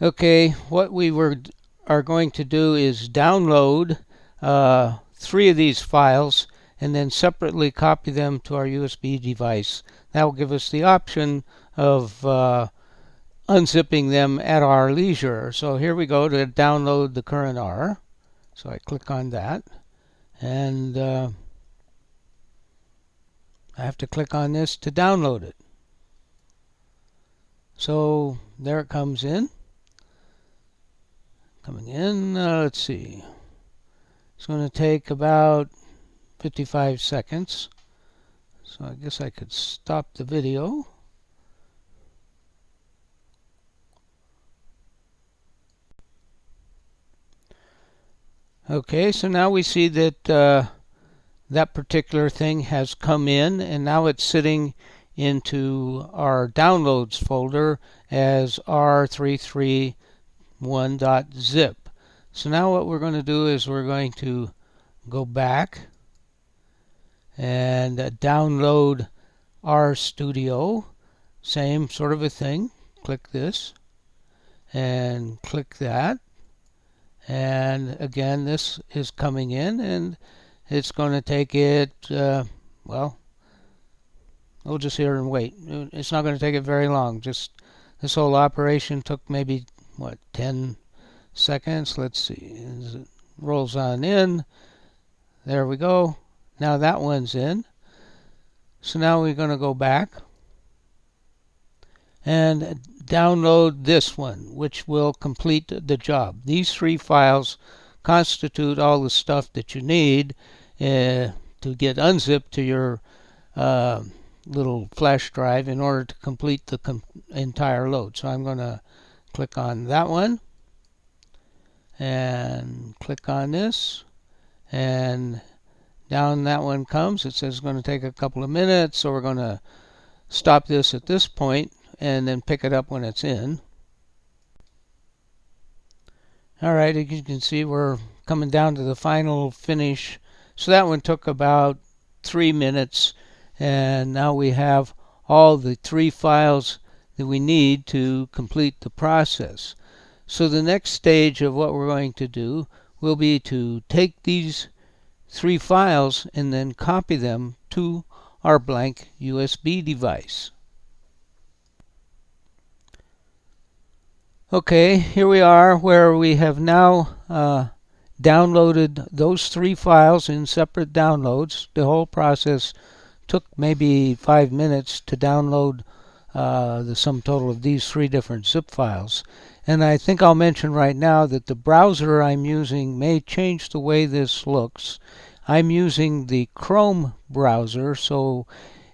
Okay, what we are going to do is download 3 of these files and then separately copy them to our USB device. That will give us the option of unzipping them at our leisure. So here we go to download the current R. So I click on that, and I have to click on this to download it. So there it comes in. Coming in, let's see. It's going to take about 55 seconds. So I guess I could stop the video. Okay, so now we see that that particular thing has come in, and now it's sitting into our downloads folder as r331.zip. So now what we're going to do is we're going to go back and download RStudio. Same sort of a thing. Click this and click that. And again, this is coming in, and it's going to take it, well, we'll just sit here and wait. It's not going to take it very long. Just this whole operation took maybe, 10 seconds. Let's see. As it rolls on in. There we go. Now that one's in. So now we're going to go back and download this one, which will complete the job. These 3 files constitute all the stuff that you need to get unzipped to your little flash drive in order to complete the entire load. So I'm going to click on that one and click on this, and down that one comes. It says it's going to take a couple of minutes, so we're going to stop this at this point and then pick it up when it's in. Alright, as you can see, we're coming down to the final finish. So that one took about 3 minutes, and now we have all the 3 files that we need to complete the process. So the next stage of what we're going to do will be to take these 3 files and then copy them to our blank USB device. Okay, here we are where we have now downloaded those 3 files in separate downloads. The whole process took maybe 5 minutes to download the sum total of these 3 different zip files. And I think I'll mention right now that the browser I'm using may change the way this looks. I'm using the Chrome browser, so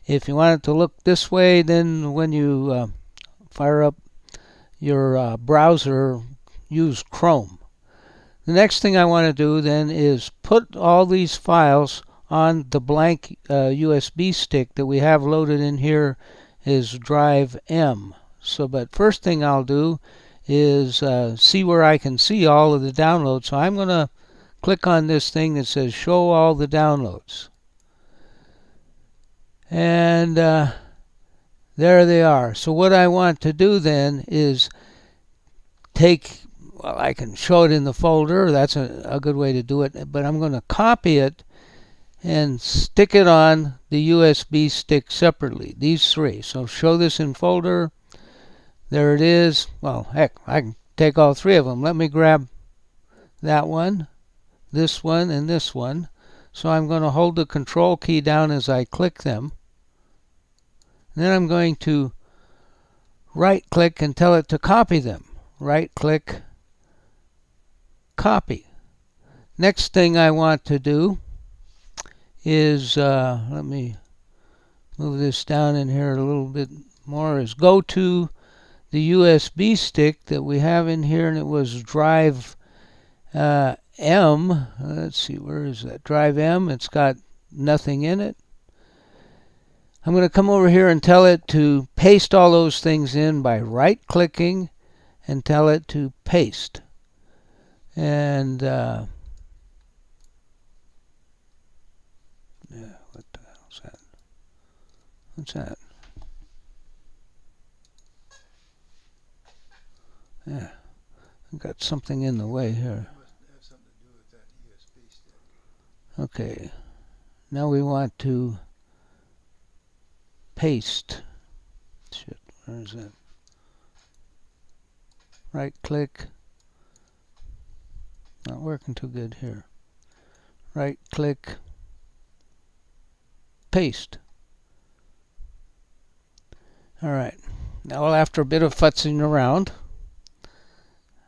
if you want it to look this way, then when you fire up your browser, use Chrome. The next thing I want to do then is put all these files on the blank USB stick that we have loaded in here is drive M. But first thing I'll do is see where I can see all of the downloads. So I'm going to click on this thing that says show all the downloads. And there they are. So what I want to do then is I can show it in the folder. That's a good way to do it. But I'm going to copy it and stick it on the USB stick separately, these 3. So show this in folder. There it is. Well, heck, I can take all 3 of them. Let me grab that one, this one, and this one. So I'm going to hold the control key down as I click them. And then I'm going to right click and tell it to copy them. Right click, copy. Next thing I want to do is, let me move this down in here a little bit more, is go to the USB stick that we have in here, and it was drive M. Let's see, where is that? Drive M. It's got nothing in it. I'm going to come over here and tell it to paste all those things in by right clicking and tell it to paste. And yeah, what the hell's that? What's that? Yeah. I've got something in the way here. Okay, now we want to paste. Shit, where is that? Right click. Not working too good here. Right click. Paste. Alright, now after a bit of futzing around,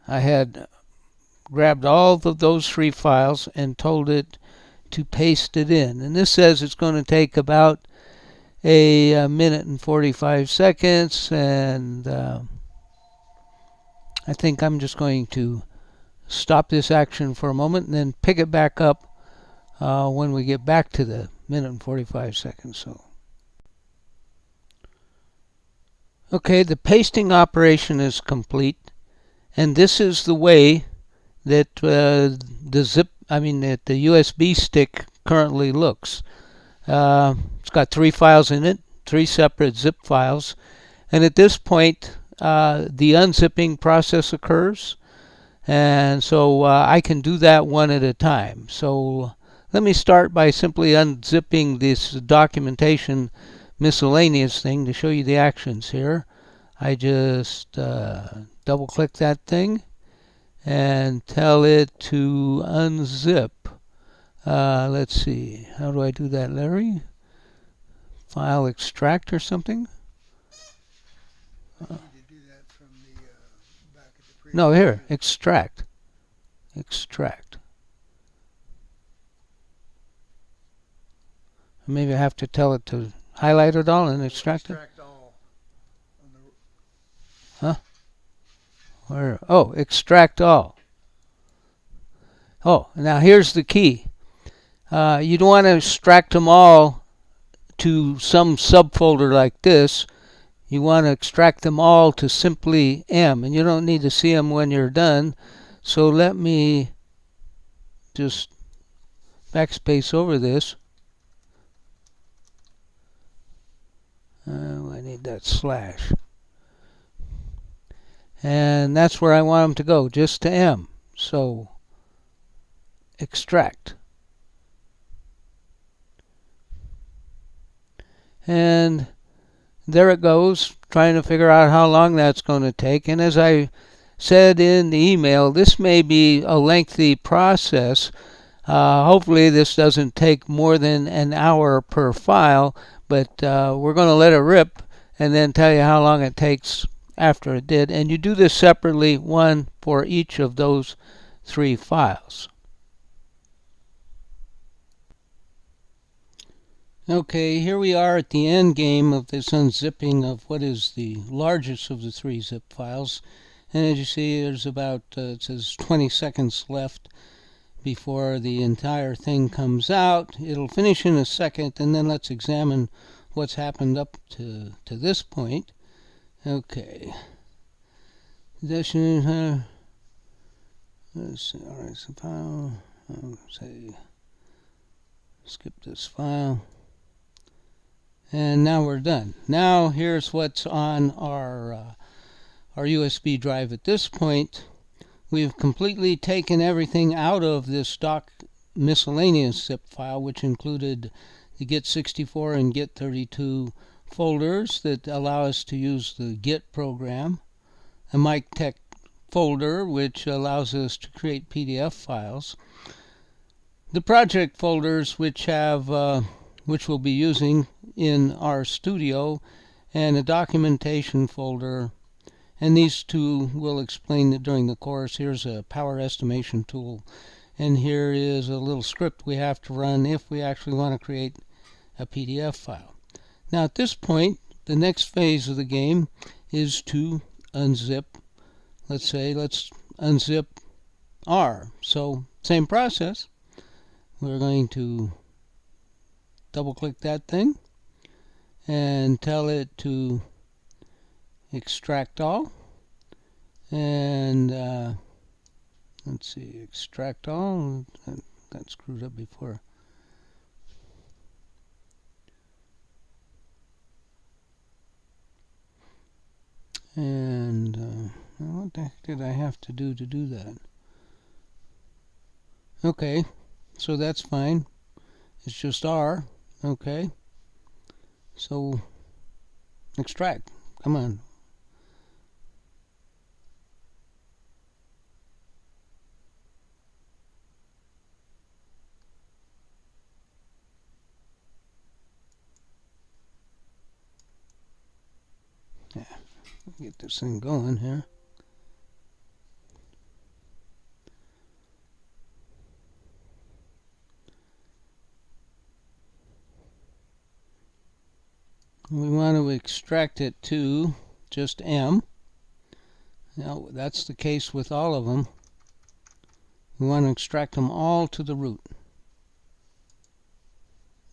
I had grabbed all of those 3 files and told it to paste it in. And this says it's going to take about a minute and 45 seconds, and I think I'm just going to stop this action for a moment and then pick it back up when we get back to the minute and 45 seconds. So, okay, the pasting operation is complete, and this is the way that the USB stick currently looks. It's got 3 files in it, 3 separate zip files, and at this point the unzipping process occurs, and so I can do that one at a time. So let me start by simply unzipping this documentation miscellaneous thing to show you the actions here. I just double click that thing and tell it to unzip. Let's see, how do I do that, Larry? File extract or something? No, here, extract. Extract. Maybe I have to tell it to highlight it all and extract it? Huh? Where? Oh, extract all. Oh, now here's the key. You don't want to extract them all to some subfolder like this. You want to extract them all to simply M, and you don't need to see them when you're done. So let me just backspace over this. I need that slash. And that's where I want them to go, just to M. So extract. And there it goes, trying to figure out how long that's going to take. And as I said in the email, this may be a lengthy process. Hopefully this doesn't take more than an hour per file, but we're going to let it rip and then tell you how long it takes after it did. And you do this separately, one for each of those 3 files. Okay, here we are at the end game of this unzipping of what is the largest of the 3 zip files. And as you see, there's about, it says 20 seconds left before the entire thing comes out. It'll finish in a second, and then let's examine what's happened up to this point. Okay. Let's see, alright, so file, say, skip this file. And now we're done. Now here's what's on our USB drive at this point. We've completely taken everything out of this stock miscellaneous zip file, which included the Git64 and Git32 folders that allow us to use the Git program, a MicTeX folder, which allows us to create PDF files, the project folders, which we'll be using in our studio, and a documentation folder. And these 2 we'll explain during the course. Here's a power estimation tool, and here is a little script we have to run if we actually want to create a PDF file. Now at this point, the next phase of the game is to unzip. Let's unzip R. So same process. We're going to double click that thing and tell it to extract all, and let's see, extract all. I got screwed up before. And What the heck did I have to do that? Okay, so that's fine. It's just R. Okay. So extract. Come on. Yeah, get this thing going here. We want to extract it to just M. Now, that's the case with all of them. We want to extract them all to the root.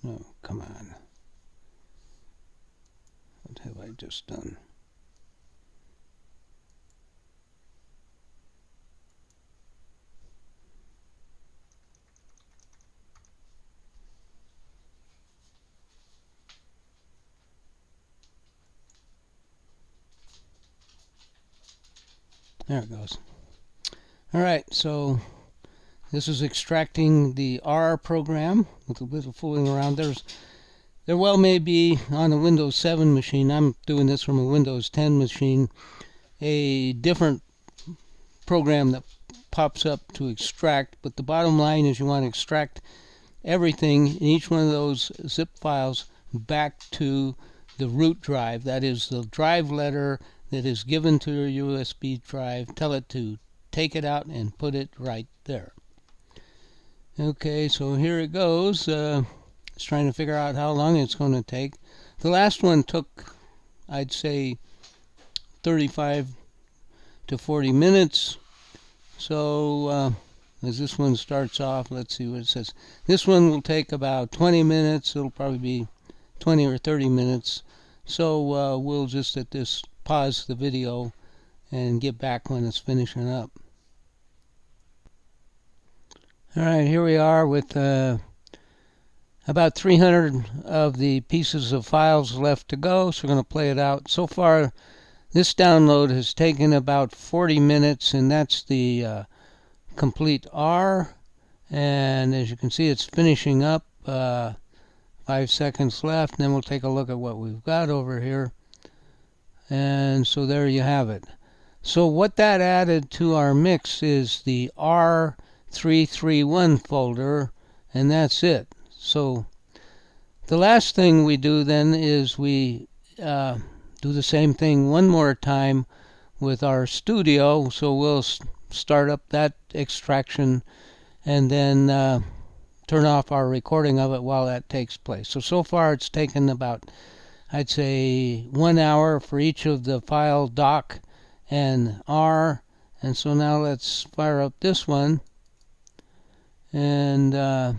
No, come on. What have I just done? There it goes. All right, so this is extracting the R program with a bit of fooling around. There well may be on a Windows 7 machine, I'm doing this from a Windows 10 machine, a different program that pops up to extract, but the bottom line is you want to extract everything in each one of those zip files back to the root drive. That is the drive letter that is given to your USB drive. Tell it to take it out and put it right there. Okay, so here it goes. It's trying to figure out how long it's going to take. The last one took, I'd say, 35 to 40 minutes. So as this one starts off, let's see what it says. This one will take about 20 minutes. It'll probably be 20 or 30 minutes. So we'll just at this pause the video and get back when it's finishing up. All right, here we are with about 300 of the pieces of files left to go. So we're going to play it out. So far, this download has taken about 40 minutes, and that's the complete R. And as you can see, it's finishing up. 5 seconds left, and then we'll take a look at what we've got over here. And so there you have it. So what that added to our mix is the R331 folder, and that's it. So the last thing we do then is we do the same thing one more time with our studio. So we'll start up that extraction and then turn off our recording of it while that takes place. So far it's taken about, I'd say, 1 hour for each of the file doc and R. And so now let's fire up this one. And got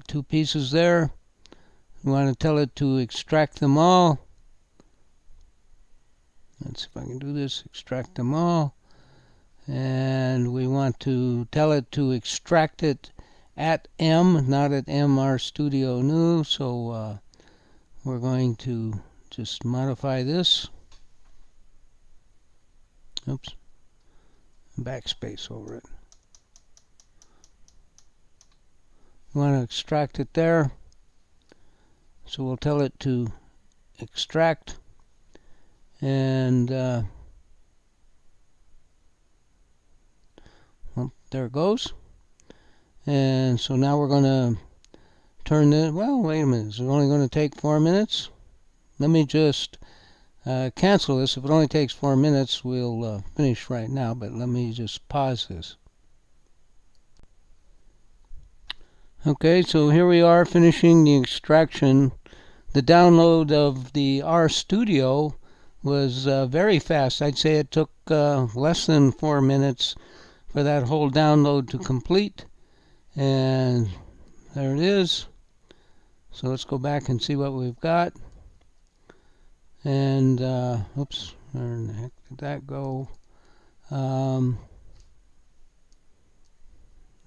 2 pieces there. We want to tell it to extract them all. Let's see if I can do this. Extract them all. And we want to tell it to extract it at M, not at MR Studio New. So we're going to just modify this. Oops. Backspace over it. We want to extract it there. So we'll tell it to extract. And well, there it goes. And so now we're going to turn it. Well, wait a minute. Is it only going to take 4 minutes? Let me just cancel this. If it only takes 4 minutes, we'll finish right now. But let me just pause this. Okay, so here we are finishing the extraction. The download of the RStudio was very fast. I'd say it took less than 4 minutes for that whole download to complete. And there it is. So let's go back and see what we've got. And oops, where in the heck did that go? Let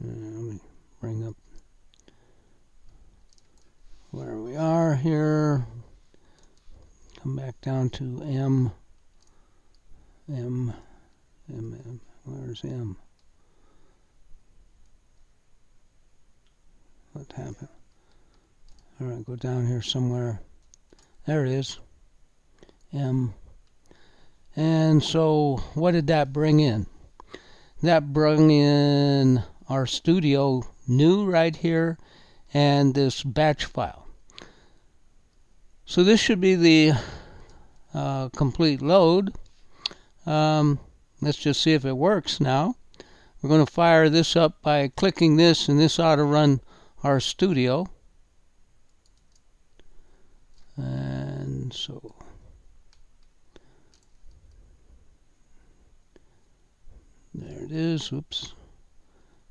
me bring up where we are here. down to M. Where's M? What happened? All right, go down here somewhere. There it is. M. And so what did that bring in? That brought in our studio new right here and this batch file. So this should be the complete load. Let's just see if it works now. We're going to fire this up by clicking this, and this ought to run our studio. And so there it is. Oops.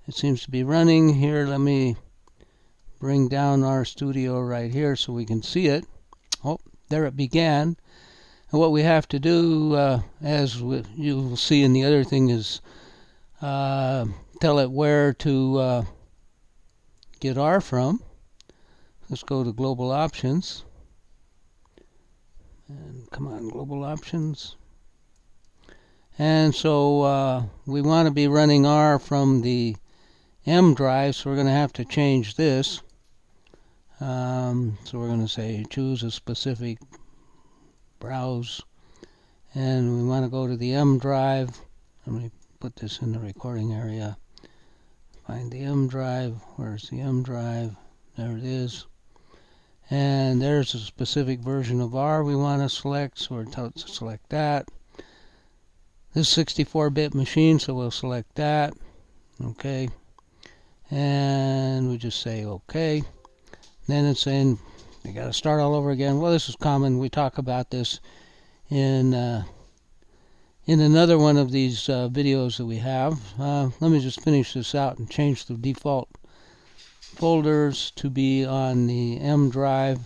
It seems to be running here. Let me bring down our studio right here so we can see it. Oh, there it began. And what we have to do, as you will see in the other thing, is tell it where to get R from. Let's go to Global Options. And come on, Global Options. And so we want to be running R from the M drive, so we're going to have to change this. So we're going to say choose a specific browse, and we want to go to the M drive. Let me put this in the recording area. Find the M drive. Where's the M drive? There it is. And there's a specific version of R we want to select, so we're told to select that. This 64-bit machine, so we'll select that. Okay. And we just say OK. Then it's saying we got to start all over again. Well, this is common. We talk about this in another one of these videos that we have. Let me just finish this out and change the default folders to be on the M drive.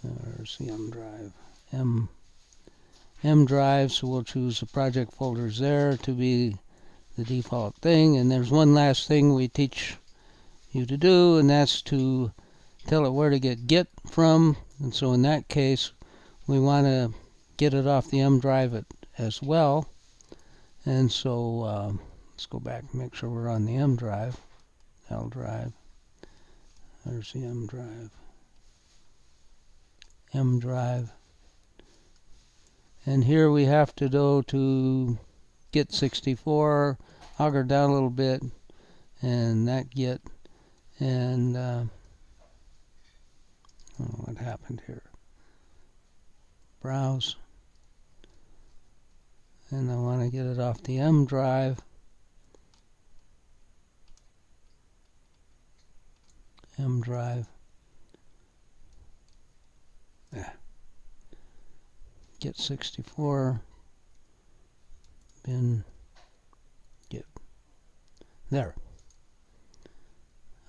There's the M drive. M drive, so we'll choose the project folders there to be the default thing. And there's one last thing we teach you to do, and that's to tell it where to get Git from. And so in that case, we want to get it off the M drive as well. And so let's go back and make sure we're on the M drive. L drive. There's the M drive. M drive. And here we have to go to Git 64. I'll go down a little bit, and that Git. And what happened here? Browse. And I want to get it off the M drive. M drive. Yeah. Git 64. Bin. Git. There.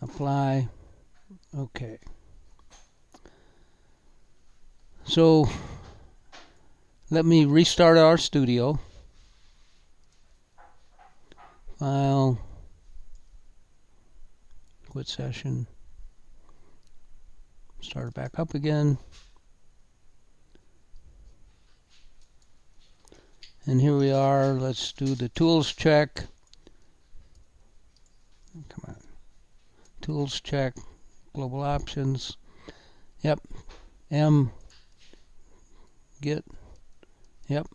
Apply. Okay. So let me restart our studio. File. Quit session. Start it back up again. And here we are. Let's do the tools check. Come on. Tools check. Global options. Yep. M. Git. Yep.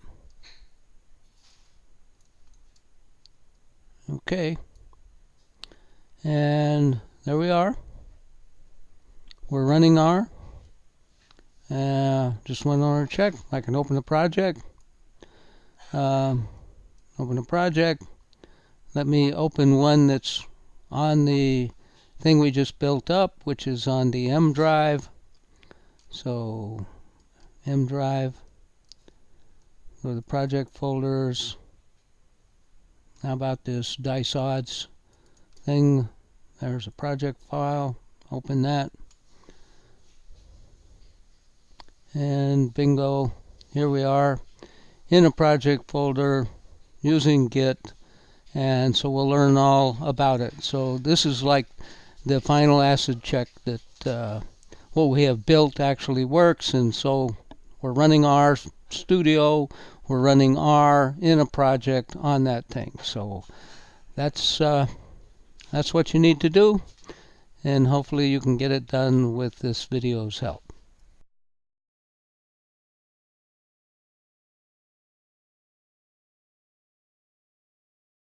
Okay. And there we are. We're running R. Just one more check. I can open the project. Open a project. Let me open one that's on the thing we just built up, which is on the M drive. So M drive. Go to the project folders. How about this dice odds thing? There's a project file. Open that. And bingo, here we are in a project folder using Git, and so we'll learn all about it. So this is like the final acid check that what we have built actually works, and so We're running our studio, we're running R in a project on that thing. So that's what you need to do, and hopefully you can get it done with this video's help.